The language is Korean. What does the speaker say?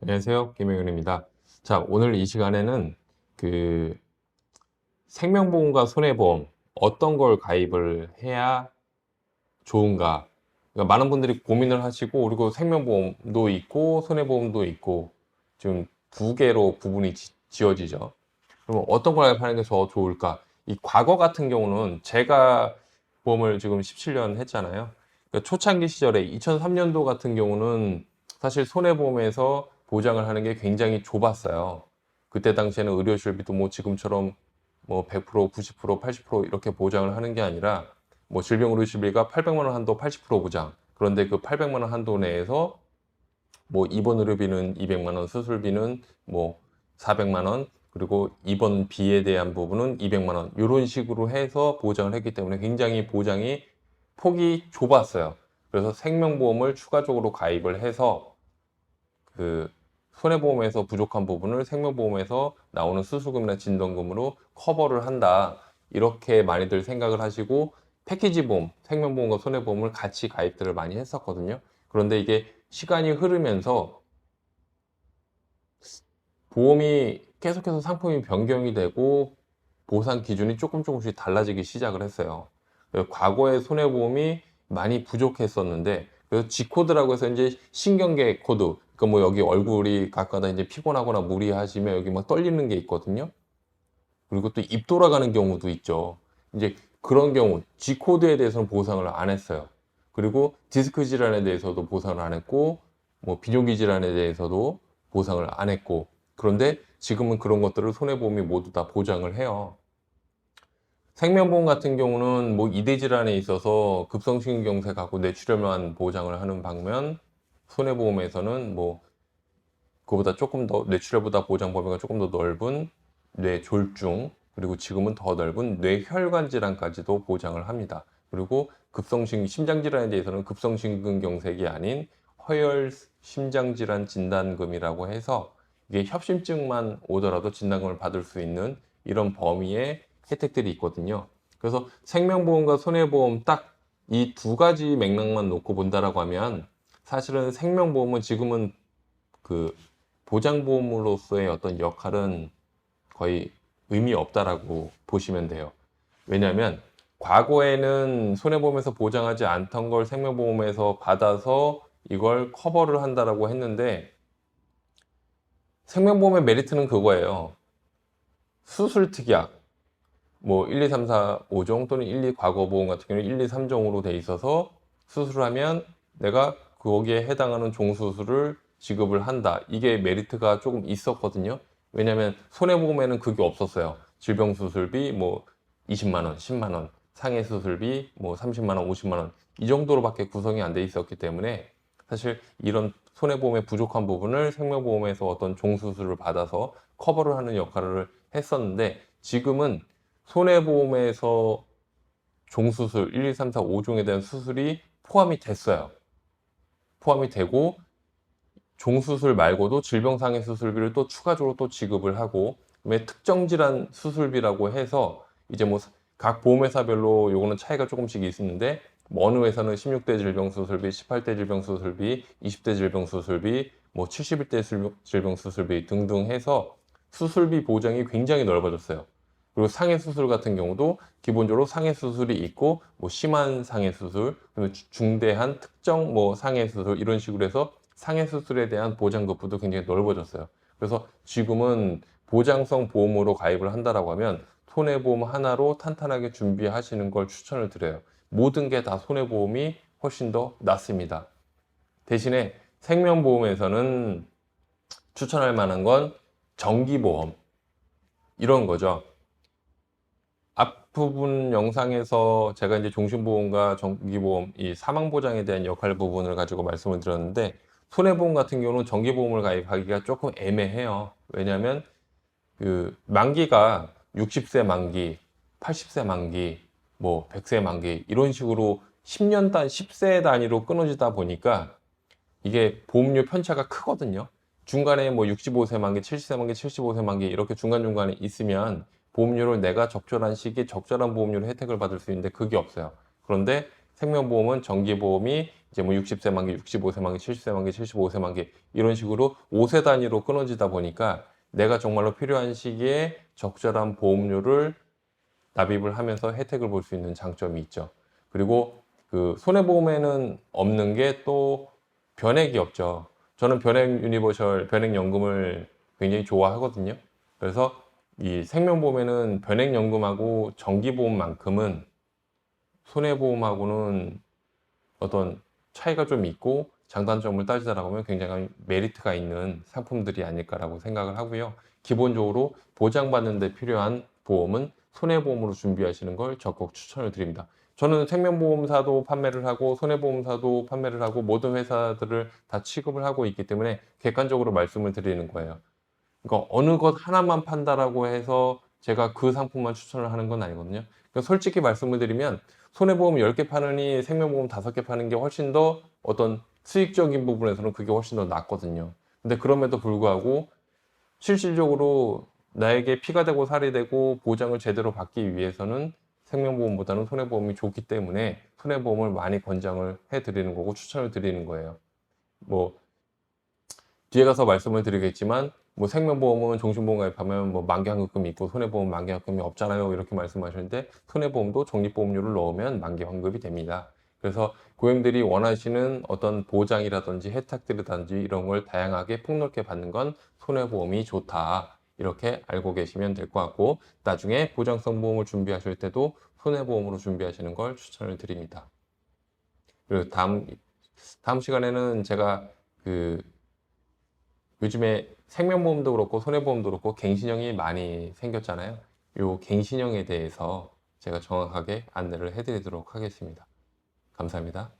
안녕하세요. 김혜윤입니다. 자, 오늘 이 시간에는 그 생명보험과 손해보험 어떤 걸 가입을 해야 좋은가? 그러니까 많은 분들이 고민을 하시고, 그리고 생명보험도 있고 손해보험도 있고 지금 두 개로 구분이 지어지죠. 그럼 어떤 걸 가입하는 게 더 좋을까? 이 과거 같은 경우는 제가 보험을 지금 17년 했잖아요. 그러니까 초창기 시절에 2003년도 같은 경우는 사실 손해보험에서 보장을 하는 게 굉장히 좁았어요. 그때 당시에는 의료실비도 뭐 지금처럼 뭐 100%, 90%, 80% 이렇게 보장을 하는 게 아니라 뭐 질병의료실비가 800만 원 한도 80% 보장. 그런데 그 800만 원 한도 내에서 뭐 입원 의료비는 200만 원, 수술비는 뭐 400만 원, 그리고 입원비에 대한 부분은 200만 원 이런 식으로 해서 보장을 했기 때문에 굉장히 보장이 폭이 좁았어요. 그래서 생명보험을 추가적으로 가입을 해서 그 손해보험에서 부족한 부분을 생명보험에서 나오는 수술금이나 진단금으로 커버를 한다. 이렇게 많이들 생각을 하시고 패키지 보험, 생명보험과 손해보험을 같이 가입들을 많이 했었거든요. 그런데 이게 시간이 흐르면서 보험이 계속해서 상품이 변경이 되고 보상 기준이 조금씩 달라지기 시작을 했어요. 과거에 손해보험이 많이 부족했었는데, 그래서 G코드라고 해서 이제 신경계 코드, 그러니까 뭐 여기 얼굴이 가끔가다 이제 피곤하거나 무리하시면 여기 막 떨리는 게 있거든요. 그리고 또 입 돌아가는 경우도 있죠. 이제 그런 경우 G코드에 대해서는 보상을 안 했어요. 그리고 디스크 질환에 대해서도 보상을 안 했고, 뭐 비뇨기 질환에 대해서도 보상을 안 했고, 그런데 지금은 그런 것들을 손해보험이 모두 다 보장을 해요. 생명보험 같은 경우는 뭐 이대 질환에 있어서 급성심근경색하고 뇌출혈만 보장을 하는 반면, 손해보험에서는 뭐 그거보다 조금 더 뇌출혈보다 보장 범위가 조금 더 넓은 뇌졸중, 그리고 지금은 더 넓은 뇌혈관 질환까지도 보장을 합니다. 그리고 심장 질환에 대해서는 급성심근경색이 아닌 허혈 심장질환 진단금이라고 해서 이게 협심증만 오더라도 진단금을 받을 수 있는 이런 범위의 혜택들이 있거든요. 그래서 생명보험과 손해보험 딱 이 두 가지 맥락만 놓고 본다라고 하면, 사실은 생명보험은 지금은 그 보장보험으로서의 어떤 역할은 거의 의미 없다라고 보시면 돼요. 왜냐하면 과거에는 손해보험에서 보장하지 않던 걸 생명보험에서 받아서 이걸 커버를 한다라고 했는데, 생명보험의 메리트는 그거예요. 수술 특약, 뭐 1, 2, 3, 4, 5종 또는 1, 2 과거보험 같은 경우는 1, 2, 3종으로 돼 있어서 수술을 하면 내가 거기에 해당하는 종수술을 지급을 한다. 이게 메리트가 조금 있었거든요. 왜냐하면 손해보험에는 그게 없었어요. 질병수술비 뭐 20만 원, 10만 원, 상해수술비 뭐 30만 원, 50만 원 이 정도로밖에 구성이 안 돼 있었기 때문에 사실 이런 손해보험의 부족한 부분을 생명보험에서 어떤 종수술을 받아서 커버를 하는 역할을 했었는데, 지금은 손해보험에서 종수술 1, 2, 3, 4, 5종에 대한 수술이 포함이 됐어요. 포함이 되고 종수술 말고도 질병상해 수술비를 또 추가적으로 또 지급을 하고, 그다음에 특정 질환 수술비라고 해서 이제 뭐 각 보험회사별로 요거는 차이가 조금씩 있는데, 뭐 어느 회사는 16대 질병수술비, 18대 질병수술비, 20대 질병수술비, 뭐 71대 질병수술비 등등 해서 수술비 보장이 굉장히 넓어졌어요. 그리고 상해 수술 같은 경우도 기본적으로 상해 수술이 있고, 뭐 심한 상해 수술, 그다음에 중대한 특정 뭐 상해 수술 이런 식으로 해서 상해 수술에 대한 보장 급부도 굉장히 넓어졌어요. 그래서 지금은 보장성 보험으로 가입을 한다라고 하면 손해보험 하나로 탄탄하게 준비하시는 걸 추천을 드려요. 모든 게 다 손해보험이 훨씬 더 낫습니다. 대신에 생명보험에서는 추천할 만한 건 정기보험 이런 거죠. 앞부분 영상에서 제가 이제 종신보험과 정기보험, 이 사망보장에 대한 역할 부분을 가지고 말씀을 드렸는데, 손해보험 같은 경우는 정기보험을 가입하기가 조금 애매해요. 왜냐하면 그 만기가 60세 만기, 80세 만기, 뭐 100세 만기 이런 식으로 10년 10세 단위로 끊어지다 보니까 이게 보험료 편차가 크거든요. 중간에 뭐 65세 만기, 70세 만기, 75세 만기 이렇게 중간중간에 있으면 보험료를 내가 적절한 시기에 적절한 보험료로 혜택을 받을 수 있는데 그게 없어요. 그런데 생명보험은 정기보험이 이제 뭐 60세 만기, 65세 만기, 70세 만기, 75세 만기 이런 식으로 5세 단위로 끊어지다 보니까 내가 정말로 필요한 시기에 적절한 보험료를 납입을 하면서 혜택을 볼 수 있는 장점이 있죠. 그리고 그 손해보험에는 없는 게 또 변액이 없죠. 저는 변액 유니버셜, 변액연금을 굉장히 좋아하거든요. 그래서 이 생명보험에는 변액연금하고 정기보험만큼은 손해보험하고는 어떤 차이가 좀 있고 장단점을 따지자라고 하면 굉장히 메리트가 있는 상품들이 아닐까라고 생각을 하고요. 기본적으로 보장받는 데 필요한 보험은 손해보험으로 준비하시는 걸 적극 추천을 드립니다. 저는 생명보험사도 판매를 하고 손해보험사도 판매를 하고 모든 회사들을 다 취급을 하고 있기 때문에 객관적으로 말씀을 드리는 거예요. 그러니까 어느 것 하나만 판다라고 해서 제가 그 상품만 추천을 하는 건 아니거든요. 그러니까 솔직히 말씀을 드리면 손해보험 10개 파느니 생명보험 5개 파는 게 훨씬 더 어떤 수익적인 부분에서는 그게 훨씬 더 낫거든요. 근데 그럼에도 불구하고 실질적으로 나에게 피가 되고 살이 되고 보장을 제대로 받기 위해서는 생명보험보다는 손해보험이 좋기 때문에 손해보험을 많이 권장을 해드리는 거고 추천을 드리는 거예요. 뭐 뒤에 가서 말씀을 드리겠지만 뭐 생명보험은 종신보험 가입하면 뭐 만기환급금이 있고 손해보험 만기환급금이 없잖아요 이렇게 말씀하셨는데 손해보험도 적립보험료를 넣으면 만기환급이 됩니다. 그래서 고객님들이 원하시는 어떤 보장이라든지 혜택들이라든지 이런 걸 다양하게 폭넓게 받는 건 손해보험이 좋다 이렇게 알고 계시면 될 것 같고 나중에 보장성 보험을 준비하실 때도 손해보험으로 준비하시는 걸 추천을 드립니다. 그리고 다음 시간에는 제가 그 요즘에 생명보험도 그렇고 손해보험도 그렇고 갱신형이 많이 생겼잖아요. 요 갱신형에 대해서 제가 정확하게 안내를 해드리도록 하겠습니다. 감사합니다.